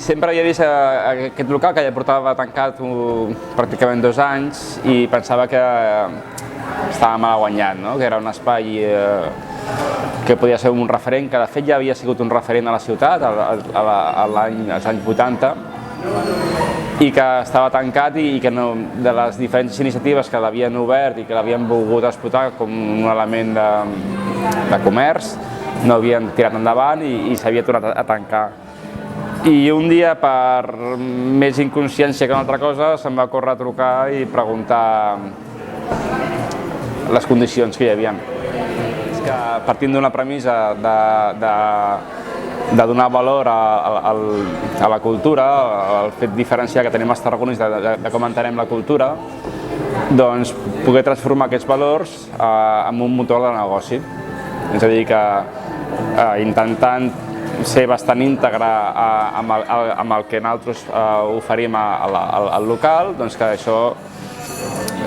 sempre havia vist aquest local que ja portava tancat pràcticament 2 anys i pensava que estava mal guanyat, no? Que era un espai que podia ser un referent, que de fet ja havia sigut un referent a la ciutat als anys 80 i que estava tancat i que de les diferents iniciatives que l'havien obert i que l'havien volgut explotar com un element de comerç no havien tirat endavant i s'havia tornat a tancar. I un dia, per més inconsciència que una altra cosa, se'm va córrer a trucar i preguntar les condicions que hi havia. És que partint d'una premissa de donar valor a la cultura, al fet diferenciar que tenim els tarragonins de com entenem la cultura, doncs poder transformar aquests valors en un motor de negoci. És a dir, que intentant ser bastant íntegre amb el que nosaltres oferim al local, doncs que això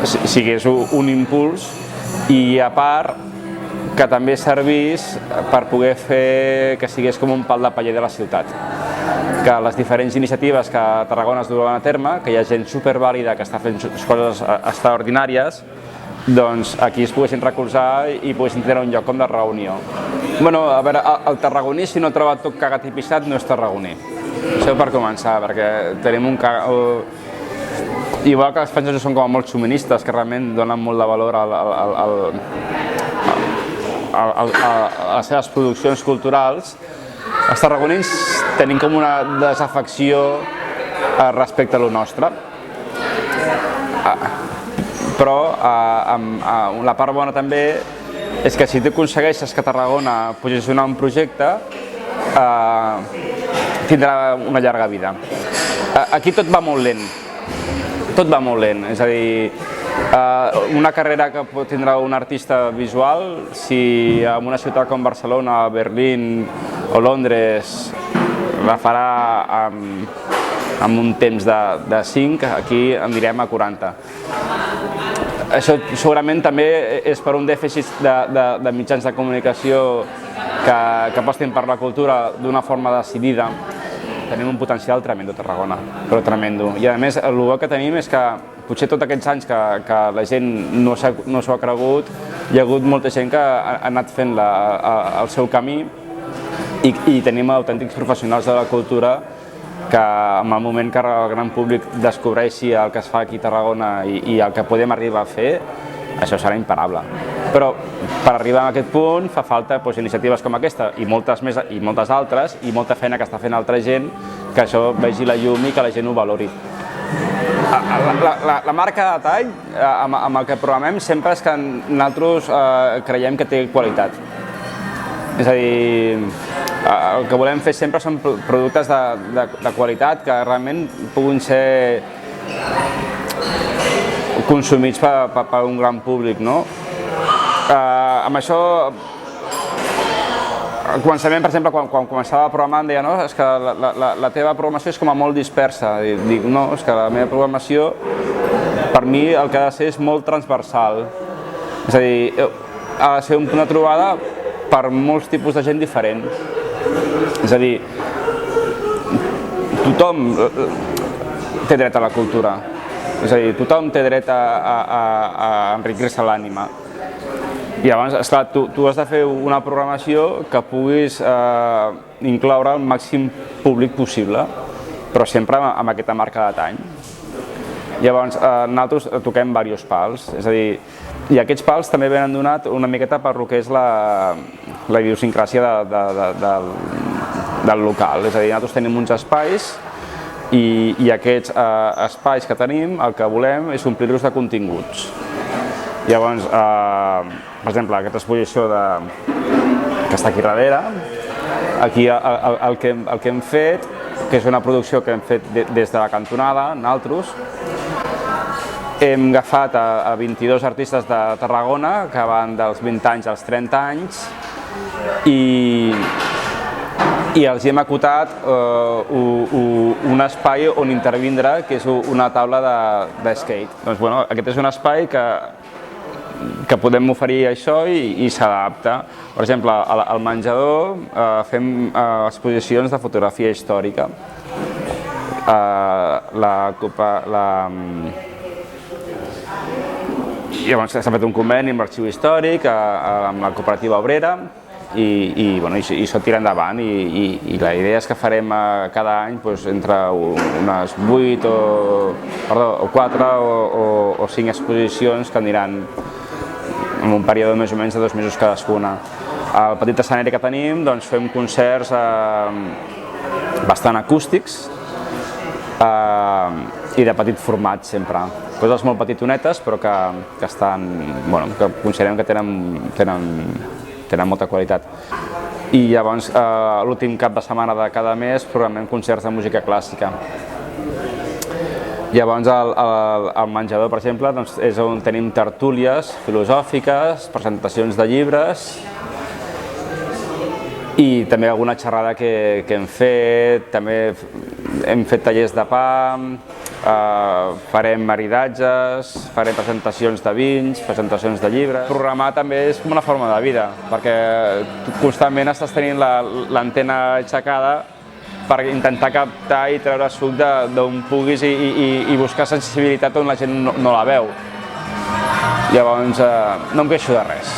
sigués un impuls i a part que també servís per poder fer que sigués com un pal de paller de la ciutat. Que les diferents iniciatives que a Tarragona es duen a terme, que hi ha gent supervàlida que està fent coses extraordinàries, doncs aquí es poguessin recolzar i poguessin tenir un lloc com de reunió. Bueno, a veure, el tarragoní, si no ha trobat tot cagat i pixat, no és tarragoní. Això per començar, perquè tenim un igual que els francesos són com molt xuministes, que realment donen molt de valor a les seves produccions culturals, els tarragonins tenim com una desafecció respecte a lo nostre. Però la part bona també és que si tu aconsegueixes que Tarragona posicionar un projecte, tindrà una llarga vida. Aquí tot va molt lent, és a dir, una carrera que pot tindre un artista visual, si en una ciutat com Barcelona, Berlín o Londres la farà amb un temps de 5, aquí en direm a 40. Això segurament també és per un dèficit de mitjans de comunicació que apostin per la cultura d'una forma decidida. Tenim un potencial tremendo a Tarragona, però tremendo. I a més, el bo que tenim és que potser tots aquests anys que la gent no s'ho ha cregut, hi ha hagut molta gent que ha anat fent el seu camí i tenim autèntics professionals de la cultura que en el moment que el gran públic descobreixi el que es fa aquí a Tarragona i el que podem arribar a fer, això serà imparable. Però per arribar a aquest punt fa falta iniciatives com aquesta i moltes més i moltes altres i molta feina que està fent altra gent que això vegi la llum i que la gent ho valori. La marca de detall amb el que programem sempre és que nosaltres creiem que té qualitat. És a dir, el que volem fer sempre són productes de qualitat que realment puguin ser consumits per un gran públic, no? Amb això, al començament, per exemple, quan començava a programar em deia no, és que la teva programació és com a molt dispersa. Dic, no, és que la meva programació, per mi, el que ha de ser és molt transversal. És a dir, ha de ser un punt de trobada per molts tipus de gent diferent. És a dir, tothom té dret a la cultura. És a dir, tothom té dret a enriquir-se l'ànima. I llavors, esclar, tu has de fer una programació que puguis incloure el màxim públic possible, però sempre amb aquesta marca de detall. Llavors, nosaltres toquem diversos pals, és a dir, i aquests pals també venen donat una miqueta per el que és la idiosincràsia del local. És a dir, nosaltres tenim uns espais i aquests espais que tenim el que volem és omplir-los de continguts. Llavors, per exemple, aquesta exposició que està aquí darrere, aquí el que hem fet, que és una producció que hem fet des de la cantonada, nosaltres, hem agafat a 22 artistes de Tarragona que van dels 20 anys als 30 anys i els hem acotat un espai on intervindre, que és una taula de skate. Doncs, bueno, aquest és un espai que podem oferir això i s'adapta. Per exemple, al menjador fem exposicions de fotografia històrica. Llavors s'ha fet un conveni amb l'Arxiu Històric, amb la Cooperativa Obrera, i això tira endavant. I la idea és que farem cada any entre unes 8 o 4 o 5 exposicions que aniran en un període més o menys de 2 mesos cadascuna. Al petit escenari que tenim fem concerts bastant acústics i de petit format sempre. Coses molt petitonetes però que considerem que tenen molta qualitat. I llavors l'últim cap de setmana de cada mes programem concerts de música clàssica. Llavors al menjador, per exemple, és on tenim tertúlies filosòfiques, presentacions de llibres i també alguna xerrada que hem fet. També hem fet tallers de pa, farem maridatges, farem presentacions de vins, presentacions de llibres. Programar també és com una forma de vida, perquè constantment estàs tenint l'antena aixecada per intentar captar i treure suc d'on puguis i buscar sensibilitat on la gent no la veu. Llavors no em queixo de res.